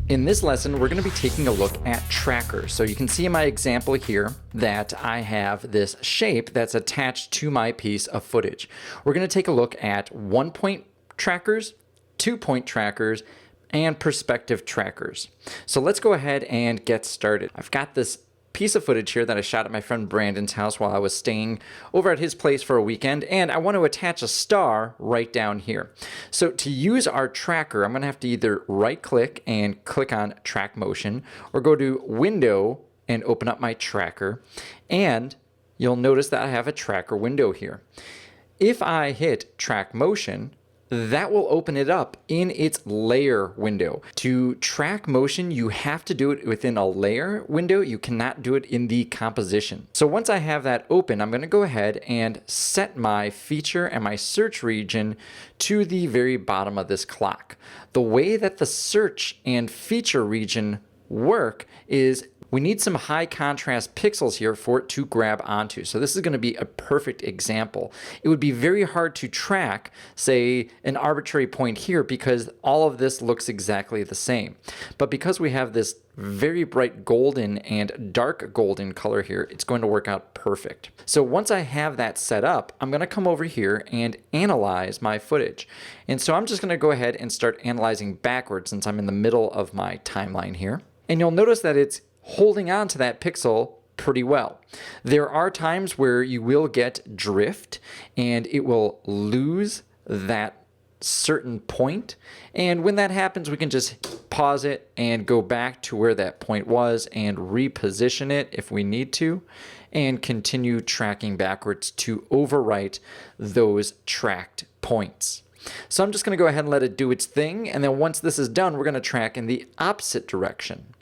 In this lesson, we're going to be taking a look at trackers. So you can see in my example here that I have this shape that's attached to my piece of footage. We're going to take a look at 1-point trackers, 2-point trackers, and perspective trackers. So let's go ahead and get started. I've got this piece of footage here that I shot at my friend Brandon's house while I was staying over at his place for a weekend, and I want to attach a star right down here. So to use our tracker, I'm going to have to either right click and click on track motion, or go to window and open up my tracker, and you'll notice that I have a tracker window here. If I hit track motion, that will open it up in its layer window. To track motion, you have to do it within a layer window. You cannot do it in the composition. So once I have that open, I'm going to go ahead and set my feature and my search region to the very bottom of this clock. The way that the search and feature region work is we need some high contrast pixels here for it to grab onto. So this is going to be a perfect example. It would be very hard to track, say, an arbitrary point here because all of this looks exactly the same. But because we have this very bright golden and dark golden color here, it's going to work out perfect. So once I have that set up, I'm going to come over here and analyze my footage. And so I'm just going to go ahead and start analyzing backwards since I'm in the middle of my timeline here. And you'll notice that it's holding on to that pixel pretty well. There are times where you will get drift and it will lose that certain point. And when that happens, we can just pause it and go back to where that point was and reposition it if we need to, and continue tracking backwards to overwrite those tracked points. So I'm just going to go ahead and let it do its thing. And then once this is done, we're going to track in the opposite direction.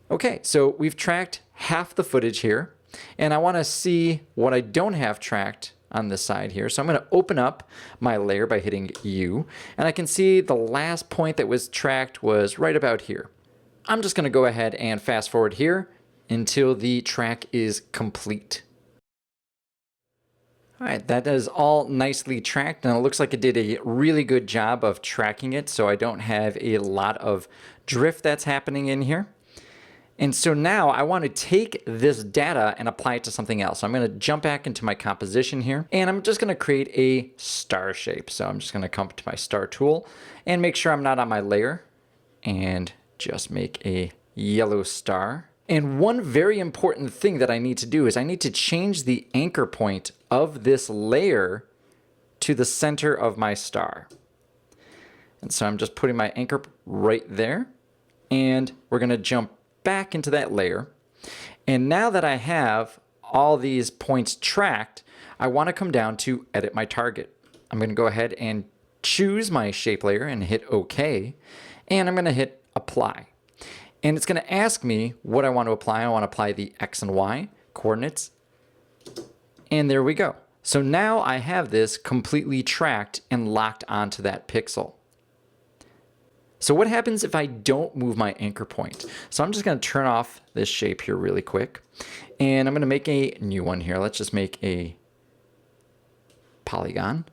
Okay, so we've tracked half the footage here, and I want to see what I don't have tracked on this side here. So I'm going to open up my layer by hitting U, and I can see the last point that was tracked was right about here. I'm just going to go ahead and fast forward here until the track is complete. All right, that is all nicely tracked, and it looks like it did a really good job of tracking it, so I don't have a lot of drift that's happening in here. And so now I want to take this data and apply it to something else. So I'm going to jump back into my composition here, and I'm just going to create a star shape. So I'm just going to come to my star tool and make sure I'm not on my layer and just make a yellow star. And one very important thing that I need to do is I need to change the anchor point of this layer to the center of my star. And so I'm just putting my anchor right there, and we're going to jump back into that layer. And now that I have all these points tracked, I want to come down to edit my target. I'm going to go ahead and choose my shape layer and hit OK, and I'm going to hit apply. And it's going to ask me what I want to apply. I want to apply the X and Y coordinates, and there we go. So now I have this completely tracked and locked onto that pixel. So what happens if I don't move my anchor point? So I'm just going to turn off this shape here really quick, and I'm going to make a new one here. Let's just make a polygon.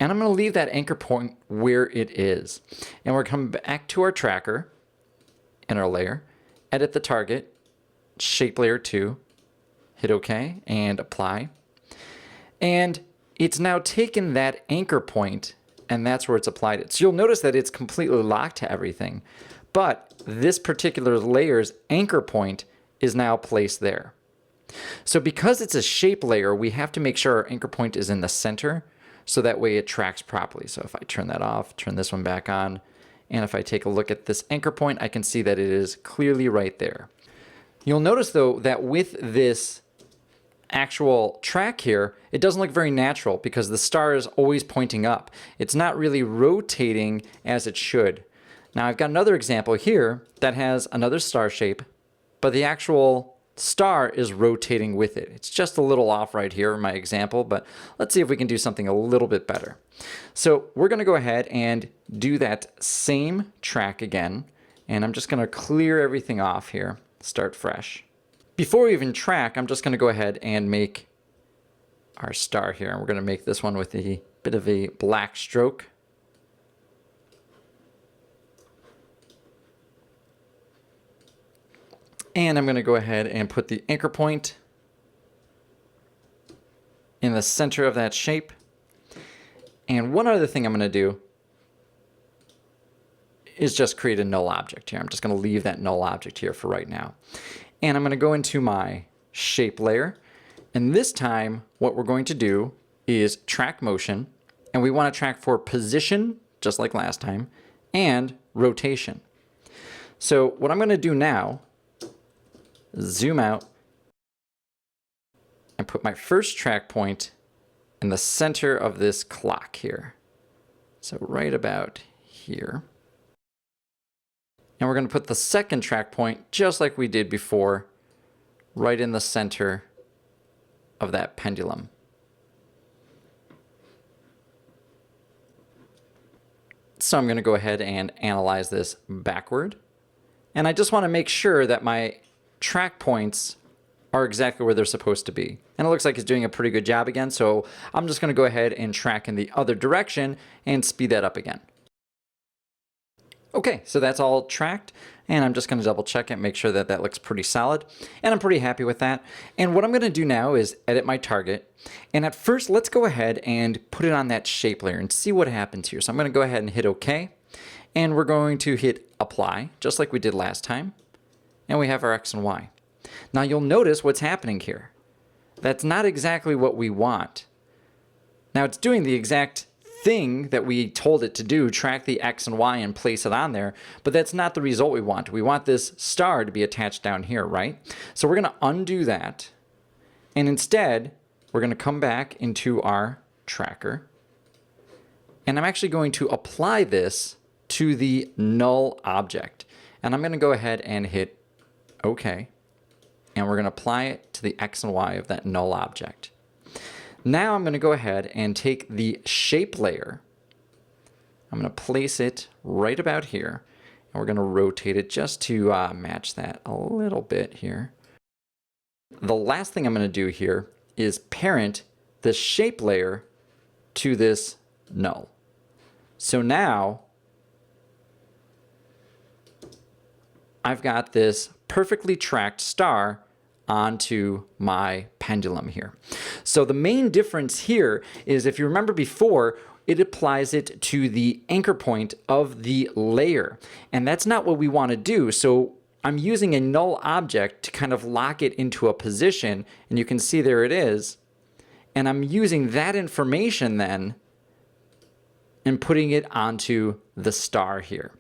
And I'm going to leave that anchor point where it is. And we're coming back to our tracker in our layer, edit the target, shape layer 2, hit OK, and apply. And it's now taken that anchor point, and that's where it's applied it. So you'll notice that it's completely locked to everything, but this particular layer's anchor point is now placed there. So because it's a shape layer, we have to make sure our anchor point is in the center, so that way it tracks properly. So if I turn that off, turn this one back on, and if I take a look at this anchor point, I can see that it is clearly right there. You'll notice though that with this actual track here, it doesn't look very natural because the star is always pointing up. It's not really rotating as it should. Now I've got another example here that has another star shape, but the actual star is rotating with it. It's just a little off right here in my example, but let's see if we can do something a little bit better. So we're going to go ahead and do that same track again, and I'm just going to clear everything off here, start fresh. Before we even track, I'm just going to go ahead and make our star here. And we're going to make this one with a bit of a black stroke. And I'm going to go ahead and put the anchor point in the center of that shape. And one other thing I'm going to do is just create a null object here. I'm just going to leave that null object here for right now. And I'm going to go into my shape layer. And this time, what we're going to do is track motion. And we want to track for position, just like last time, and rotation. So what I'm going to do now, zoom out, and put my first track point in the center of this clock here. So right about here. And we're going to put the second track point, just like we did before, right in the center of that pendulum. So I'm going to go ahead and analyze this backward. And I just want to make sure that my track points are exactly where they're supposed to be. And it looks like it's doing a pretty good job again, so I'm just going to go ahead and track in the other direction and speed that up again. Okay, so that's all tracked, and I'm just going to double check it, make sure that that looks pretty solid, and I'm pretty happy with that. And what I'm going to do now is edit my target, and at first let's go ahead and put it on that shape layer and see what happens here. So I'm going to go ahead and hit OK, and we're going to hit apply, just like we did last time, and we have our X and Y. Now you'll notice what's happening here. That's not exactly what we want. Now it's doing the exact thing that we told it to do, track the X and Y and place it on there, but that's not the result we want. We want this star to be attached down here, right? So we're going to undo that, and instead we're going to come back into our tracker, and I'm actually going to apply this to the null object, and I'm going to go ahead and hit OK, and we're going to apply it to the X and Y of that null object. Now I'm going to go ahead and take the shape layer. I'm going to place it right about here. And we're going to rotate it just to match that a little bit here. The last thing I'm going to do here is parent the shape layer to this null. So now I've got this perfectly tracked star onto my pendulum here. So the main difference here is, if you remember before, it applies it to the anchor point of the layer. And that's not what we want to do. So I'm using a null object to kind of lock it into a position. And you can see there it is. And I'm using that information then and putting it onto the star here.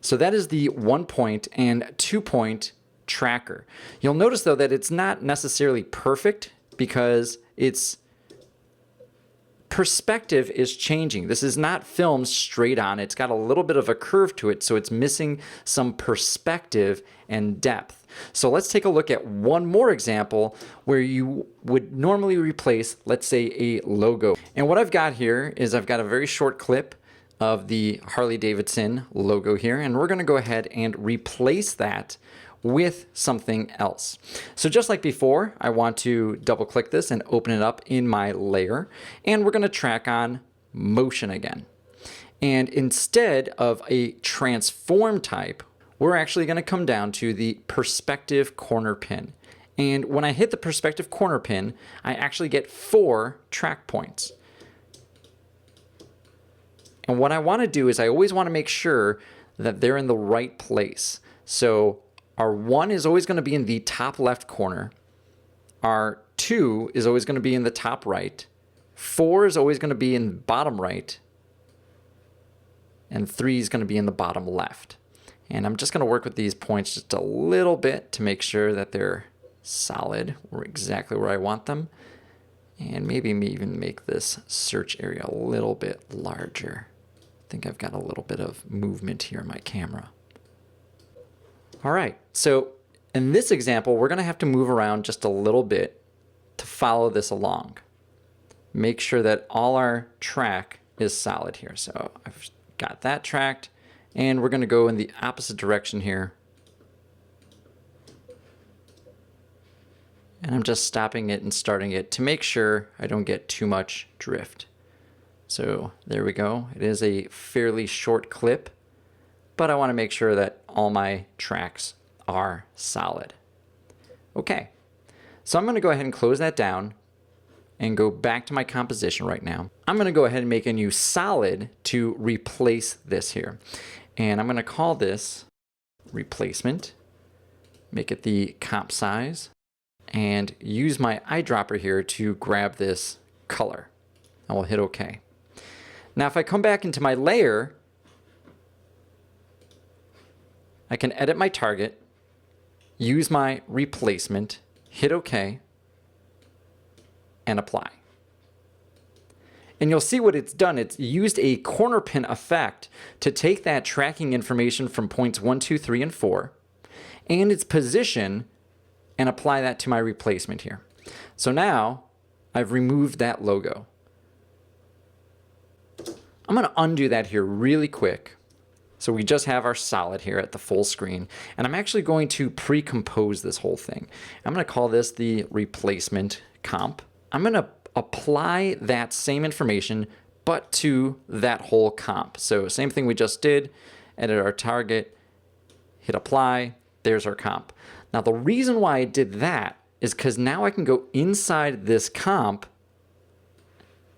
So that is the 1 point and 2 point tracker. You'll notice though that it's not necessarily perfect because its perspective is changing. This is not filmed straight on. It's got a little bit of a curve to it, so it's missing some perspective and depth. So let's take a look at one more example where you would normally replace, let's say, a logo. And what I've got here is I've got a very short clip of the Harley-Davidson logo here, and we're going to go ahead and replace that with something else. So just like before, I want to double click this and open it up in my layer, and we're going to track on motion again. And instead of a transform type, we're actually going to come down to the perspective corner pin. And when I hit the perspective corner pin, I actually get 4 track points. And what I want to do is I always want to make sure that they're in the right place. So our 1 is always going to be in the top left corner. Our 2 is always going to be in the top right. 4 is always going to be in the bottom right. And 3 is going to be in the bottom left. And I'm just going to work with these points just a little bit to make sure that they're solid or exactly where I want them. And maybe even make this search area a little bit larger. I think I've got a little bit of movement here in my camera. All right, so in this example, we're going to have to move around just a little bit to follow this along. Make sure that all our track is solid here. So I've got that tracked, and we're going to go in the opposite direction here. And I'm just stopping it and starting it to make sure I don't get too much drift. So there we go. It is a fairly short clip, but I want to make sure that all my tracks our solid. Okay, so I'm going to go ahead and close that down and go back to my composition right now. I'm going to go ahead and make a new solid to replace this here. And I'm going to call this replacement, make it the comp size, and use my eyedropper here to grab this color. I will hit OK. Now if I come back into my layer, I can edit my target, use my replacement, hit OK, and apply. And you'll see what it's done. It's used a corner pin effect to take that tracking information from points 1, 2, 3, and 4 and its position and apply that to my replacement here. So now I've removed that logo. I'm going to undo that here really quick. So we just have our solid here at the full screen. And I'm actually going to pre-compose this whole thing. I'm going to call this the replacement comp. I'm going to apply that same information, but to that whole comp. So same thing we just did, edit our target, hit apply, there's our comp. Now the reason why I did that is because now I can go inside this comp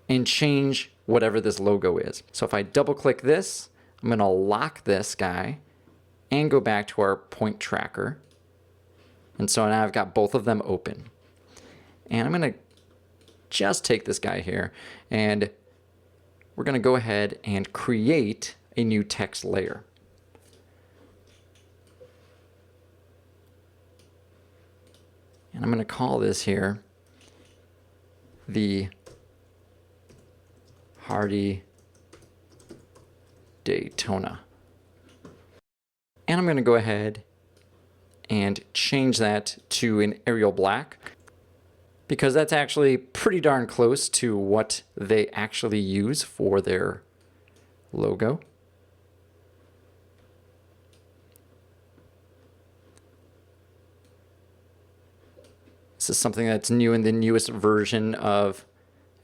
and change whatever this logo is. So if I double click this, I'm going to lock this guy and go back to our point tracker. And so now I've got both of them open. And I'm going to just take this guy here and we're going to go ahead and create a new text layer. And I'm going to call this here the Hardy Daytona. And I'm going to go ahead and change that to an Arial black, because that's actually pretty darn close to what they actually use for their logo. This is something that's new in the newest version of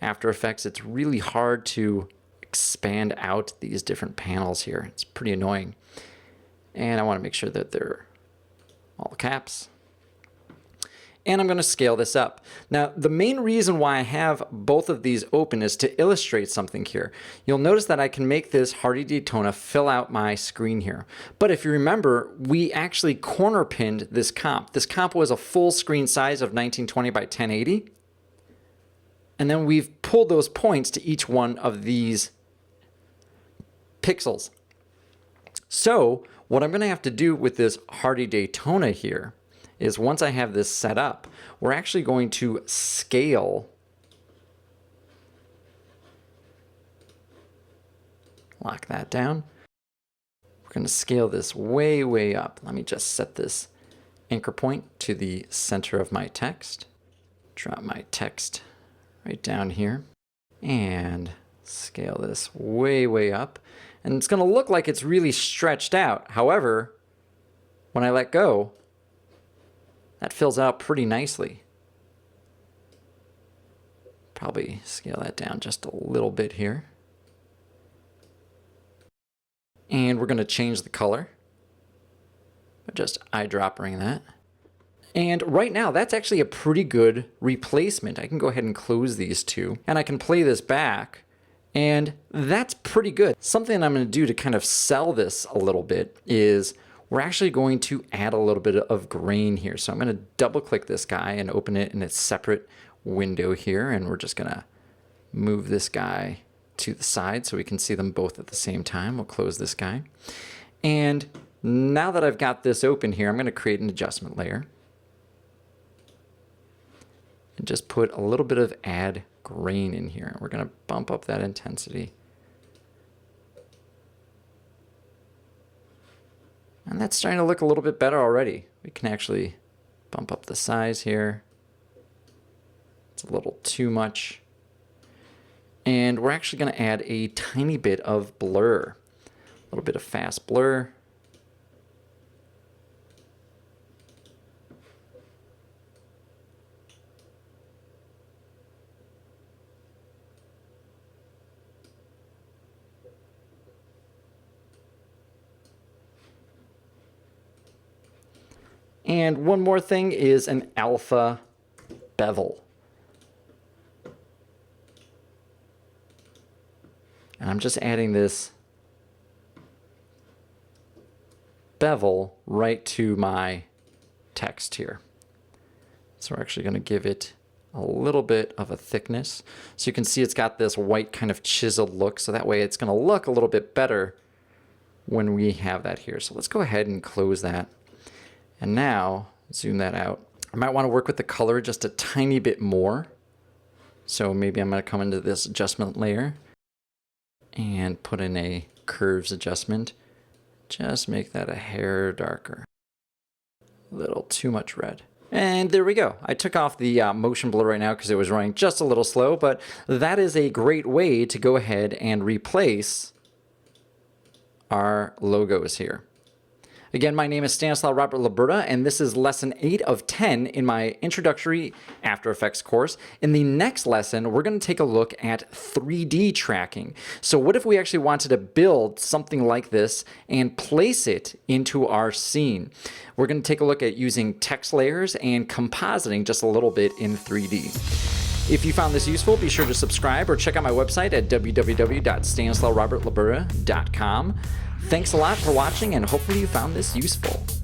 After Effects. It's really hard to expand out these different panels here. It's pretty annoying. And I want to make sure that they're all caps. And I'm going to scale this up. Now, the main reason why I have both of these open is to illustrate something here. You'll notice that I can make this Hardy Daytona fill out my screen here. But if you remember, we actually corner pinned this comp. This comp was a full screen size of 1920 by 1080. And then we've pulled those points to each one of these pixels. So what I'm going to have to do with this Hardy Daytona here is once I have this set up, we're actually going to scale, lock that down. We're going to scale this way, way up. Let me just set this anchor point to the center of my text. Drop my text right down here and scale this way, way up. And it's going to look like it's really stretched out. However, when I let go, that fills out pretty nicely. Probably scale that down just a little bit here. And we're going to change the color. Just eyedroppering that. And right now, that's actually a pretty good replacement. I can go ahead and close these two, and I can play this back, and that's pretty good. Something I'm going to do to kind of sell this a little bit is we're actually going to add a little bit of grain here. So I'm going to double click this guy and open it in its separate window here. And we're just going to move this guy to the side so we can see them both at the same time. We'll close this guy. And now that I've got this open here, I'm going to create an adjustment layer. And just put a little bit of add grain in here. We're going to bump up that intensity. And that's starting to look a little bit better already. We can actually bump up the size here. It's a little too much. And we're actually going to add a tiny bit of blur. A little bit of fast blur. And one more thing is an alpha bevel. And I'm just adding this bevel right to my text here. So we're actually going to give it a little bit of a thickness. So you can see it's got this white kind of chiseled look. So that way it's going to look a little bit better when we have that here. So let's go ahead and close that. And now zoom that out. I might want to work with the color just a tiny bit more. So maybe I'm going to come into this adjustment layer and put in a curves adjustment. Just make that a hair darker. A little too much red. And there we go. I took off the motion blur right now because it was running just a little slow, but that is a great way to go ahead and replace our logos here. Again, my name is Stanislaw Robert Luberda, and this is lesson 8 of 10 in my introductory After Effects course. In the next lesson, we're going to take a look at 3D tracking. So what if we actually wanted to build something like this and place it into our scene? We're going to take a look at using text layers and compositing just a little bit in 3D. If you found this useful, be sure to subscribe or check out my website at www.stanislawrobertluberda.com. Thanks a lot for watching, and hopefully you found this useful.